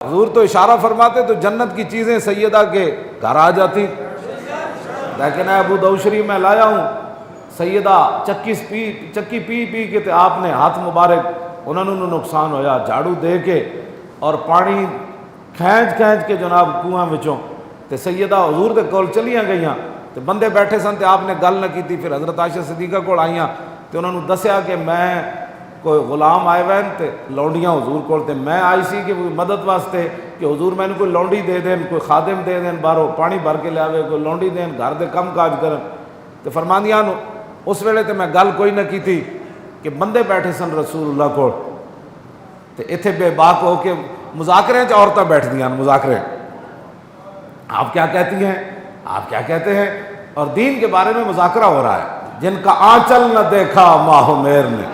حضور تو اشارہ فرماتے تو جنت کی چیزیں سیدہ کے گھر آ جاتی، لیکن ابو داؤد شریف میں لایا ہوں، سیدہ چکی پی کے تے آپ نے ہاتھ مبارک انہوں نے نقصان ہویا، جھاڑو دے کے اور پانی کھینچ کے جناب کنواں وچوں تے سیدہ حضور دے کول چلیاں گئیاں تے بندے بیٹھے سن تے آپ نے گل نہ کیتی۔ پھر حضرت عائشہ صدیقہ کول آئیاں تے انہوں نے دسیا کہ میں کوئی غلام آئے ہوئے تے لونڈیاں حضور کول تے میں آئی سی کہ مدد واسطے کہ حضور میں نے کوئی لونڈی دے دین، کوئی خادم دے دین، باہروں پانی بھر کے لے آوے، کوئی لونڈی دین، گھر دے کم کاج کرن تے فرماندیاں اس ویلے تے میں گل کوئی نہ کیتی کہ بندے بیٹھے سن رسول اللہ کول تے ایتھے بے باک ہو کے مذاکرے چ عورتیں بیٹھ دیاں، مذاکرے آپ کیا کہتی ہیں، آپ کیا کہتے ہیں، اور دین کے بارے میں مذاکرہ ہو رہا ہے۔ جن کا آنچل نہ دیکھا ماہ میر نے،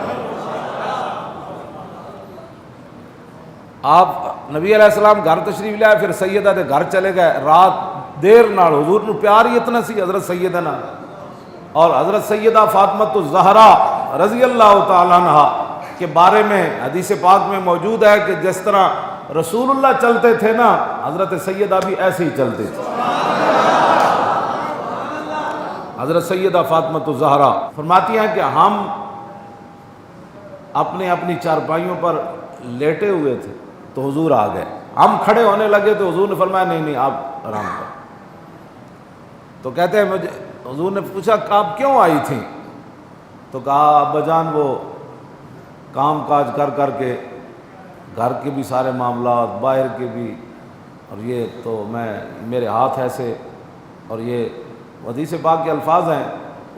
آپ نبی علیہ السلام گھر تشریف لے آئے، پھر سیدہ دے گھر چلے گئے، رات دیر نال حضور نو پیار ہی اتنا سی حضرت سیدہ نال، اور حضرت سیدہ فاطمہ الزہرا رضی اللہ تعالیٰ عنہ کے بارے میں حدیث پاک میں موجود ہے کہ جس طرح رسول اللہ چلتے تھے نا، حضرت سیدہ بھی ایسے ہی چلتے تھے۔ حضرت سیدہ فاطمہ الزہرا فرماتی ہیں کہ ہم اپنی چارپائیوں پر لیٹے ہوئے تھے تو حضور آ گئے، ہم کھڑے ہونے لگے تو حضور نے فرمایا نہیں آپ آرام کریں۔ تو کہتے ہیں مجھے حضور نے پوچھا کہ آپ کیوں آئی تھیں؟ تو کہا ابا جان وہ کام کاج کر کے گھر کے بھی سارے معاملات، باہر کے بھی، اور یہ تو میرے ہاتھ ایسے، اور یہ حدیث پاک کے الفاظ ہیں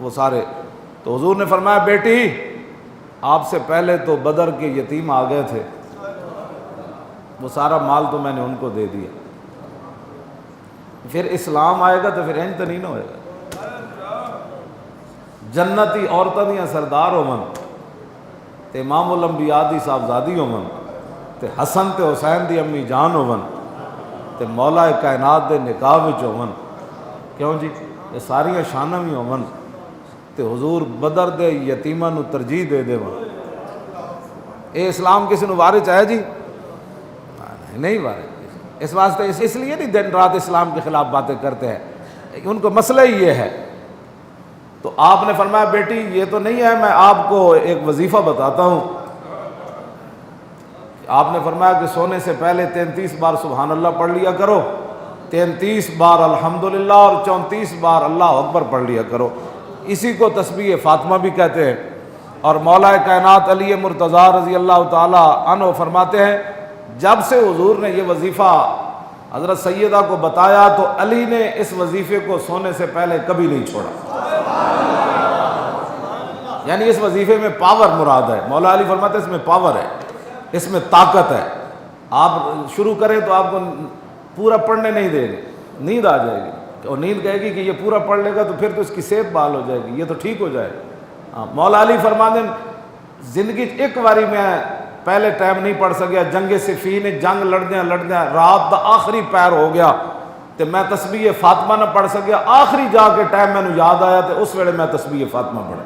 وہ سارے۔ تو حضور نے فرمایا بیٹی آپ سے پہلے تو بدر کے یتیم آ گئے تھے، وہ سارا مال تو میں نے ان کو دے دیا، پھر اسلام آئے گا تو پھر انج تو نہیں نہ ہوئے گا۔ جنتی عورتاں دیاں سردار ہوون تے امام الانبیاء دی صاحبزادی ہوون تے حسن تے حسین دی امی جان ہوون تے مولا کائنات دے نکاح وچ ہوون، کیوں جی یہ ساریاں شاناں بھی ہوون تے حضور بدر دے یتیماں نو ترجیح دے دیون، اے اسلام کسی نو وارث ہے جی؟ نہیں وارث۔ اس واسطے اس لیے نہیں دن رات اسلام کے خلاف باتیں کرتے ہیں، ان کو مسئلہ ہی یہ ہے۔ تو آپ نے فرمایا بیٹی یہ تو نہیں ہے، میں آپ کو ایک وظیفہ بتاتا ہوں۔ آپ نے فرمایا کہ سونے سے پہلے 33 بار سبحان اللہ پڑھ لیا کرو، 33 بار الحمدللہ اور 34 بار اللہ اکبر پڑھ لیا کرو، اسی کو تسبیح فاطمہ بھی کہتے ہیں۔ اور مولا کائنات علی مرتضیٰ رضی اللہ تعالی عنہ فرماتے ہیں جب سے حضور نے یہ وظیفہ حضرت سیدہ کو بتایا تو علی نے اس وظیفے کو سونے سے پہلے کبھی نہیں چھوڑا، یعنی اس وظیفے میں پاور مراد ہے۔ مولا علی فرماتے ہیں اس میں پاور ہے، اس میں طاقت ہے، آپ شروع کریں تو آپ کو پورا پڑھنے نہیں دے گے، نیند آ جائے گی، اور نیند کہے گی کہ یہ پورا پڑھ لے گا تو پھر تو اس کی صحت بحال ہو جائے گی، یہ تو ٹھیک ہو جائے گا۔ مولا علی فرماتے ہیں زندگی ایک باری میں پہلے ٹائم نہیں پڑھ سکیا، جنگ صفین جنگ لڑدیاں رات دا آخری پیر ہو گیا تو میں تسبیح فاطمہ نہ پڑھ سکیا، آخری جا کے ٹائم میں نے یاد آیا تو اس ویلے میں تسبیح فاطمہ پڑھا۔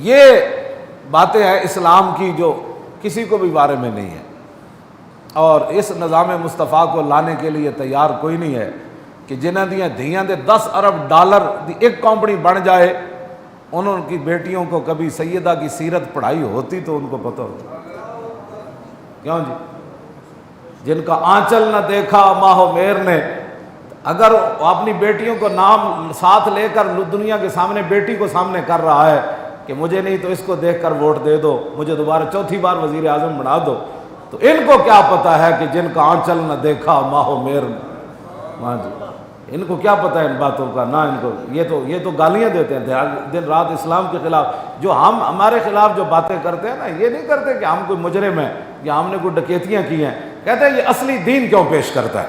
یہ باتیں ہیں اسلام کی جو کسی کو بھی بارے میں نہیں ہے، اور اس نظام مصطفیٰ کو لانے کے لیے تیار کوئی نہیں ہے کہ جنہ دیاں دھیاں دے 10 ارب ڈالر دی ایک کمپنی بن جائے، انہوں کی بیٹیوں کو کبھی سیدہ کی سیرت پڑھائی ہوتی تو ان کو پتہ ہوتا، کیوں جی؟ جن کا آنچل نہ دیکھا ماہ میر نے، اگر اپنی بیٹیوں کو نام ساتھ لے کر دنیا کے سامنے بیٹی کو سامنے کر رہا ہے کہ مجھے نہیں تو اس کو دیکھ کر ووٹ دے دو، مجھے دوبارہ چوتھی بار وزیر اعظم بنا دو، تو ان کو کیا پتہ ہے کہ جن کا آنچل نہ دیکھا ماہ میر نے؟ ہاں جی، ان کو کیا پتہ ہے ان باتوں کا؟ نہ ان کو، یہ تو گالیاں دیتے ہیں دن رات اسلام کے خلاف، جو ہمارے خلاف جو باتیں کرتے ہیں نا، یہ نہیں کرتے کہ ہم کوئی مجرم ہیں یا ہم نے کوئی ڈکیتیاں کی ہیں، کہتے ہیں یہ اصلی دین کیوں پیش کرتا ہے۔